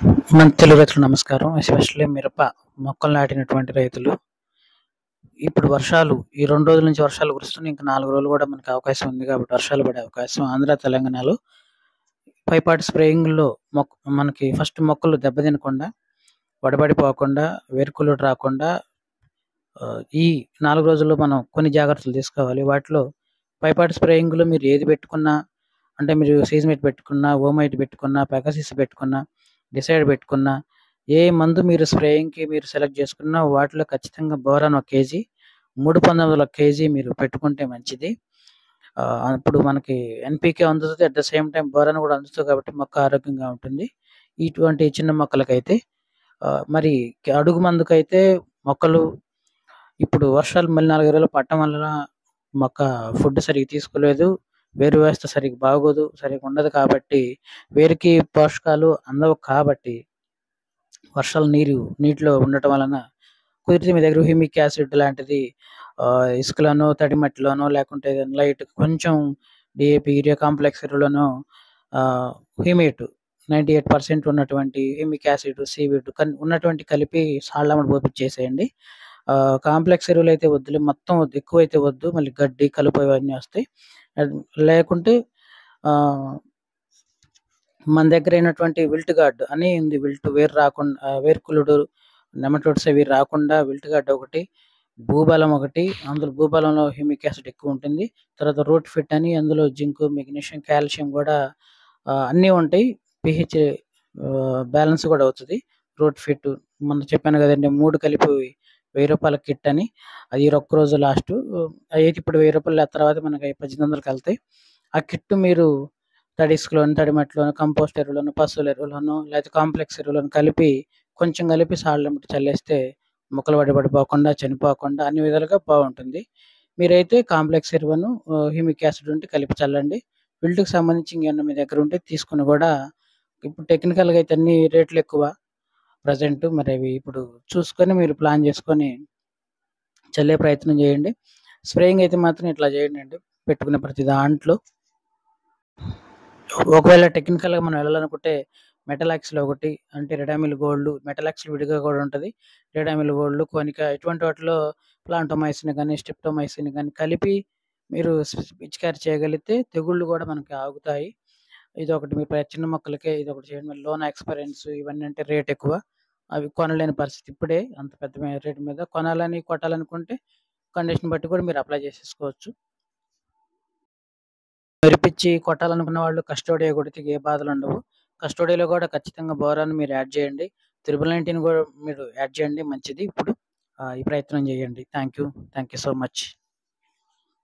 మన తెలుగు రైతులకు నమస్కారం. ఎస్పెషల్లీ మిరప మొక్కలు నాటినటువంటి రైతులు. ఇప్పుడు వర్షాలు ఈ 2 రోజుల నుంచి వర్షాలు కురుస్తున్నాయి. ఇంకా 4 రోజులు కూడా మనకు అవకాశం ఉంది కాబట్టి వర్షాలు పడే అవకాశం ఆంధ్ర, తెలంగాణలో పైపాటి స్ప్రేయింగ్‌లో మనకి ఫస్ట్ మొక్కలు దెబ్బతినకుండా, వడబడిపోకుండా, వేరుకుళ్ళు రాకుండా ఈ 4 రోజుల్లో మనం కొన్ని జాగ్రత్తలు తీసుకోవాలి. వాటిలో పైపాటి స్ప్రేయింగ్‌లో మీరు ఏది పెట్టుకున్నా అంటే మీరు సీజమేట్ పెట్టుకున్నా, ఓమైట్ పెట్టుకున్నా, పెగాసిస్ పెట్టుకున్నా, డిసైడ్ పెట్టుకున్నా, ఏ మందు మీరు స్ప్రేయింగ్‌కి మీరు సెలెక్ట్ చేసుకున్నా వాటిలో ఖచ్చితంగా బోరాన్ 1 కేజీ, 3,19 ఒక కేజీ మీరు పెట్టుకుంటే మంచిది. అప్పుడు మనకి ఎన్‌పీకే అందుతది. At the same time boron కూడా అందుతది కాబట్టి మొక్క ఆరోగ్యంగా ఉంటుంది. ఇటువంటి చిన్న మొక్కలకైతే మరి అడుగు మందుకైతే మొక్కలు ఇప్పుడు వర్షాలు మళ్ళీ 4, 5 రోజులు పడటం వలన మొక్క ఫుడ్ సరిగ్గా తీసుకోలేదు. వేరు వ్యవస్థ సరిగ్గా బాగోదు. సరిగ్గా ఉండదు కాబట్టి వేరుకి పోషకాలు అందవు కాబట్టి వర్షాల నీటిలో ఉండటం వలన కుదిరితే మీ దగ్గర హ్యూమిక్ యాసిడ్ లాంటిది ఇసుకలోనో, తడి మట్టిలోనో లేకుంటే లైట్ కొంచెం డీఏపీ, యూరియా కాంప్లెక్స్ ఎరువులోనో హ్యూమేట్ 98% ఉన్నటువంటి హ్యూమిక్ యాసిడ్, సీవీడ్ ఉన్నటువంటి కలిపి సాళ్ళమ్మట పోపిచ్చేసేయండి. కాంప్లెక్స్ ఎరువులైతే వద్దులే, మొత్తం వద్దు, ఎక్కువైతే వద్దు. మళ్ళీ గడ్డి, కలుపు ఇవన్నీ వస్తాయి. లేకుంటే మన దగ్గర అయినటువంటి విల్ట్ గార్డ్ అని ఉంది. వేరు రాకుండా వేరుకుళ్ళుడు, నెమటోడ్స్ అవి రాకుండా విల్ట్ గార్డ్ ఒకటి, భూబలం ఒకటి. అందులో భూబలంలో హ్యూమిక్ యాసిడ్ ఎక్కువ ఉంటుంది. తర్వాత రూట్ ఫిట్ అని అందులో జింక్, మెగ్నీషియం, కాల్షియం కూడా అన్నీ ఉంటాయి. పీహెచ్ బ్యాలెన్స్ కూడా అవుతుంది. రూట్ ఫిట్ మొన్న చెప్పాను కదండి, 3 కలిపి ₹1000 కిట్ అని. అది ఒక్క రోజు లాస్ట్. అయితే ఇప్పుడు ₹1000 తర్వాత మనకి 1800కి వెళ్తాయి. ఆ కిట్ మీరు తడి ఇసుకలోను, తడి మట్టిలోను, కంపోస్ట్ ఎరువులను, పశువుల ఎరువులను లేకపోతే కాంప్లెక్స్ ఎరువులను కొంచెం కలిపి సాళ్ళమ్మట చల్లేస్తే మొక్కలు వడబడిపోకుండా, చనిపోకుండా అన్ని విధాలుగా బాగుంటుంది. మీరైతే కాంప్లెక్స్ ఎరువును, హ్యూమిక్ యాసిడ్ ఉంటే కలిపి చల్లండి. విల్ట్‌కి సంబంధించి ఇంకేమన్నా మీ దగ్గర ఉంటే తీసుకొని కూడా ఇప్పుడు టెక్నికల్‌గా అయితే అన్ని రేట్లు ఎక్కువ ప్రెజెంట్. మరి అవి ఇప్పుడు చూసుకొని మీరు ప్లాన్ చేసుకొని చల్లే ప్రయత్నం చేయండి. స్ప్రేయింగ్ అయితే మాత్రం ఇట్లా చేయండి. పెట్టుకునే ప్రతి దాంట్లో ఒకవేళ టెక్నికల్‌గా మనం వెళ్ళాలనుకుంటే మెటలాక్స్‌లో ఒకటి అంటే రెడామిల్ గోల్డ్, మెటలాక్స్‌లో విడిగా కూడా ఉంటది. రెడామిల్ గోల్డ్, కోనిక ఇటువంటి వాటిలో ప్లాంటోమైసిన్ గాని, స్ట్రిప్టోమైసిన్ గాని కలిపి మీరు పిచికారీ చేయగలిగితే తెగుళ్ళు కూడా మనకి ఆగుతాయి. ఇదొకటి మీ చిన్న మొక్కలకే ఇదొకటి చేయండి. మళ్ళీ లోన్ ఎక్స్‌పీరియన్స్ ఇవన్నీ అంటే రేట్ ఎక్కువ. అవి కొనలేని పరిస్థితి ఇప్పుడే అంత పెద్ద రేట్ మీద. కొనాలని, కొట్టాలనుకుంటే కండిషన్ బట్టి కూడా మీరు అప్లై చేసేసుకోవచ్చు. మెరిపిచ్చి కొట్టాలనుకున్న వాళ్ళు కస్టోడియా కొడితే ఏ బాధలుండవు. కస్టోడియాలో కూడా ఖచ్చితంగా బోరాన్ మీరు యాడ్ చేయండి. 19 కూడా మీరు యాడ్ చేయండి మంచిది. ఇప్పుడు ఈ ప్రయత్నం చేయండి. Thank you so much.